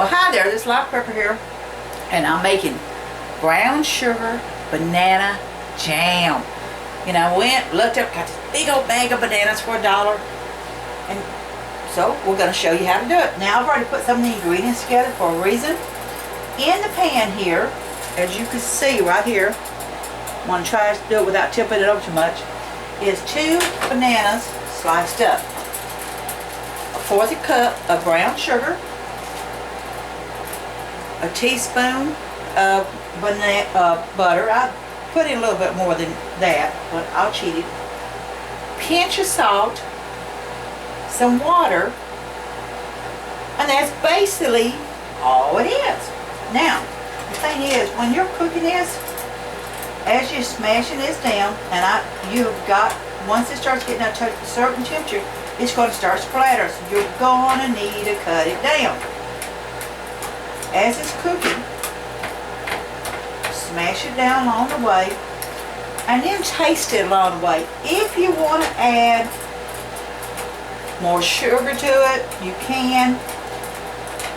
Well, hi there, this is Live Prepper here, and I'm making brown sugar banana jam. You know, I went, looked up, got this big old bag of bananas for $1, and so we're going to show you how to do it. Now, I've already put some of the ingredients together for a reason. In the pan here, as you can see right here, I'm going to try to do it without tipping it over too much, is 2 bananas sliced up, a 1/4 cup of brown sugar, a teaspoon of butter. I put in a little bit more than that, but I'll cheat it. Pinch of salt, some water, and that's basically all it is. Now, the thing is, when you're cooking this, as you're smashing this down, and you've got, once it starts getting up to a certain temperature, it's going to start to splatter, so you're going to need to cut it down. As it's cooking, smash it down along the way, and then taste it along the way. If you want to add more sugar to it, you can,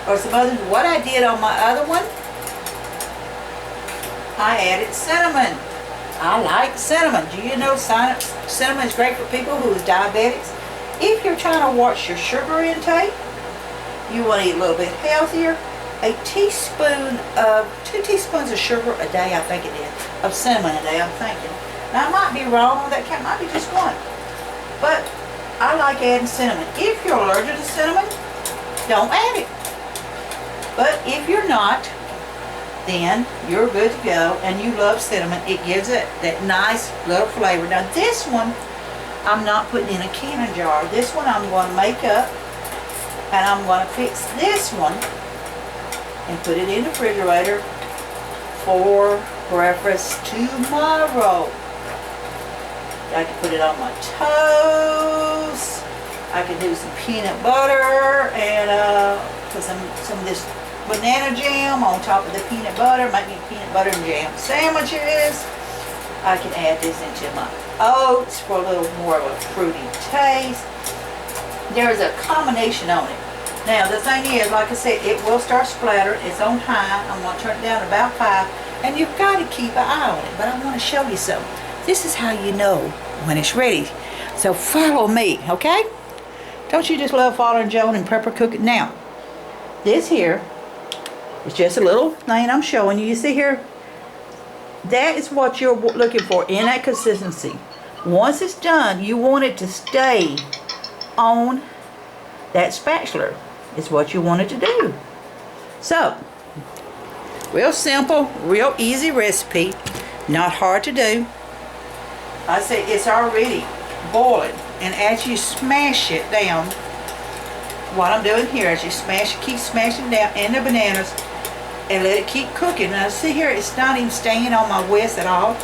or some others. What I did on my other one, I added cinnamon. I like cinnamon. Do you know cinnamon is great for people who is diabetics? If you're trying to watch your sugar intake, you want to eat a little bit healthier, a teaspoon of, 2 teaspoons of sugar a day, I think it is, of cinnamon a day, I'm thinking. Now, I might be wrong on that count, might be just 1. But I like adding cinnamon. If you're allergic to cinnamon, don't add it. But if you're not, then you're good to go, and you love cinnamon. It gives it that nice little flavor. Now, this one, I'm not putting in a canning jar. This one I'm going to make up, and I'm going to fix this one and put it in the refrigerator for breakfast tomorrow. I can put it on my toast. I can do some peanut butter and put some of this banana jam on top of the peanut butter. Make me peanut butter and jam sandwiches. I can add this into my oats for a little more of a fruity taste. There's a combination on it. Now, the thing is, like I said, it will start splattering. It's on high. I'm going to turn it down to about 5. And you've got to keep an eye on it. But I want to show you something. This is how you know when it's ready. So follow me, okay? Don't you just love following Joan and Prepper cooking? Now, this here is just a little thing I'm showing you. You see here? That is what you're looking for in that consistency. Once it's done, you want it to stay on that spatula. Is what you want it to do. So, real simple, real easy recipe, not hard to do. I say it's already boiling, and as you smash it down, what I'm doing here is you keep smashing down in the bananas and let it keep cooking. Now see here, it's not even staying on my whisk at all.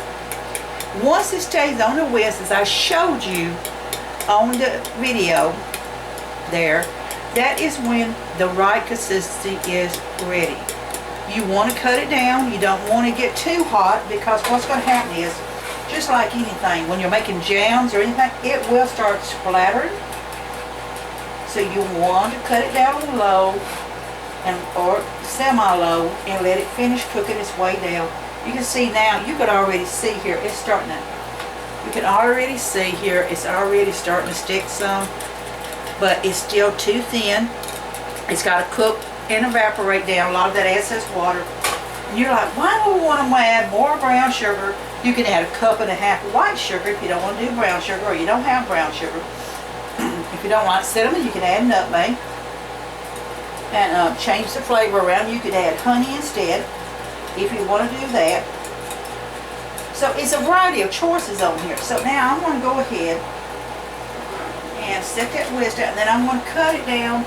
Once it stays on the whisk, as I showed you on the video there, that is when the right consistency is ready. You want to cut it down. You don't want to get too hot, because what's going to happen is, just like anything, when you're making jams or anything, it will start splattering. So you want to cut it down low or semi-low and let it finish cooking its way down. You can see now, you can already see here, it's starting to, you can already see here, it's already starting to stick some. But it's still too thin. It's got to cook and evaporate down a lot of that excess water. And you're like, why do we want to add more brown sugar? You can add 1.5 cups of white sugar if you don't want to do brown sugar, or you don't have brown sugar. If you don't like cinnamon, you can add nutmeg and change the flavor around. You could add honey instead if you want to do that. So it's a variety of choices on here. So now I'm going to go ahead and set that whisk down, and then I'm going to cut it down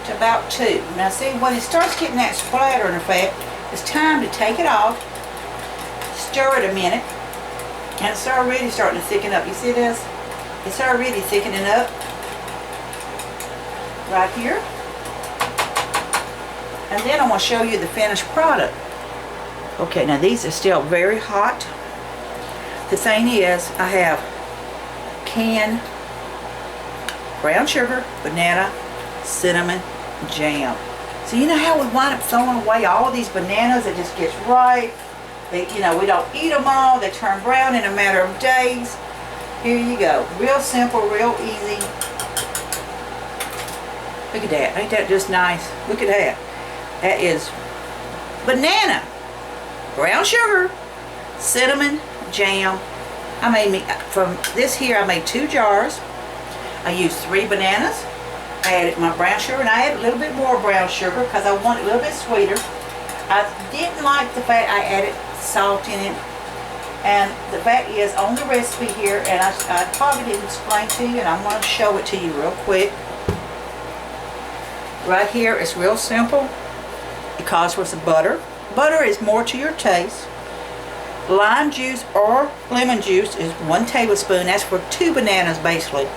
to about 2. Now see, when it starts getting that splattering effect, it's time to take it off, stir it a minute, and it's already starting to thicken up. You see this? It's already thickening up right here. And then I'm going to show you the finished product. Okay, now these are still very hot. The thing is, I have canned brown sugar, banana, cinnamon jam. So you know how we wind up throwing away all these bananas? It just gets ripe. They, you know, we don't eat them all. They turn brown in a matter of days. Here you go. Real simple, real easy. Look at that. Ain't that just nice? Look at that. That is banana, brown sugar, cinnamon, jam. I made me, from this here, I made 2 jars. I used 3 bananas. I added my brown sugar, and I added a little bit more brown sugar because I want it a little bit sweeter. I didn't like the fact I added salt in it. And the fact is, on the recipe here, and I probably didn't explain to you, and I'm going to show it to you real quick. Right here, it's real simple. It calls for some butter. Butter is more to your taste. Lime juice or lemon juice is 1 tablespoon. That's for 2 bananas, basically.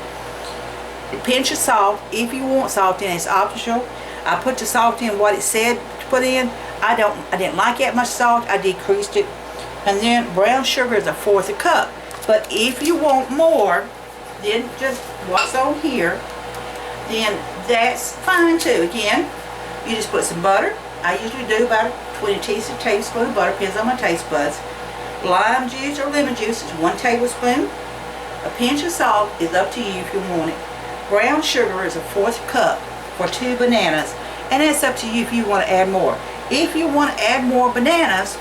A pinch of salt. If you want salt in, it's optional. I put the salt in what it said to put in. I didn't like that much salt. I decreased it. And then brown sugar is 1/4 cup. But if you want more than just what's on here, then that's fine too. Again, you just put some butter. I usually do about 20 tablespoons of butter, depends on my taste buds. Lime juice or lemon juice is 1 tablespoon. A pinch of salt is up to you if you want it. Brown sugar is 1/4 cup for 2 bananas, and it's up to you if you want to add more. If you want to add more bananas,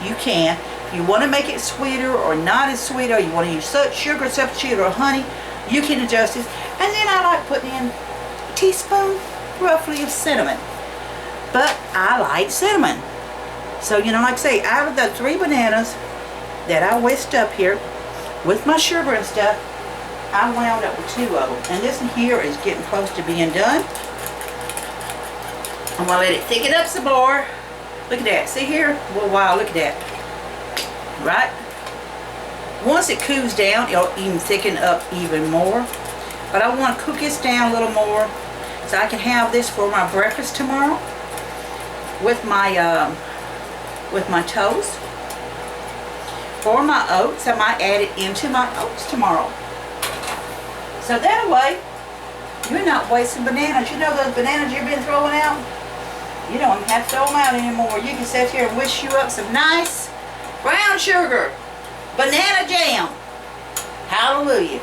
you can. If you want to make it sweeter or not as sweet, or you want to use sugar substitute or honey, you can adjust this. And then I like putting in a teaspoon, roughly, of cinnamon. But I like cinnamon. So, you know, like I say, out of the 3 bananas that I whisked up here with my sugar and stuff, I wound up with 2 of them. And this one here is getting close to being done. I'm going to let it thicken up some more. Look at that. See here? Well, wow, look at that. Right? Once it cools down, it'll even thicken up even more. But I want to cook this down a little more so I can have this for my breakfast tomorrow with my toast. For my oats, I might add it into my oats tomorrow. So that way, you're not wasting bananas. You know those bananas you've been throwing out? You don't even have to throw them out anymore. You can sit here and whisk you up some nice brown sugar, banana jam. Hallelujah.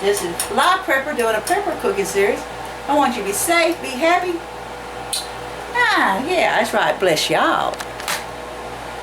This is Live Prepper doing a prepper cooking series. I want you to be safe, be happy. Ah, yeah, that's right. Bless y'all.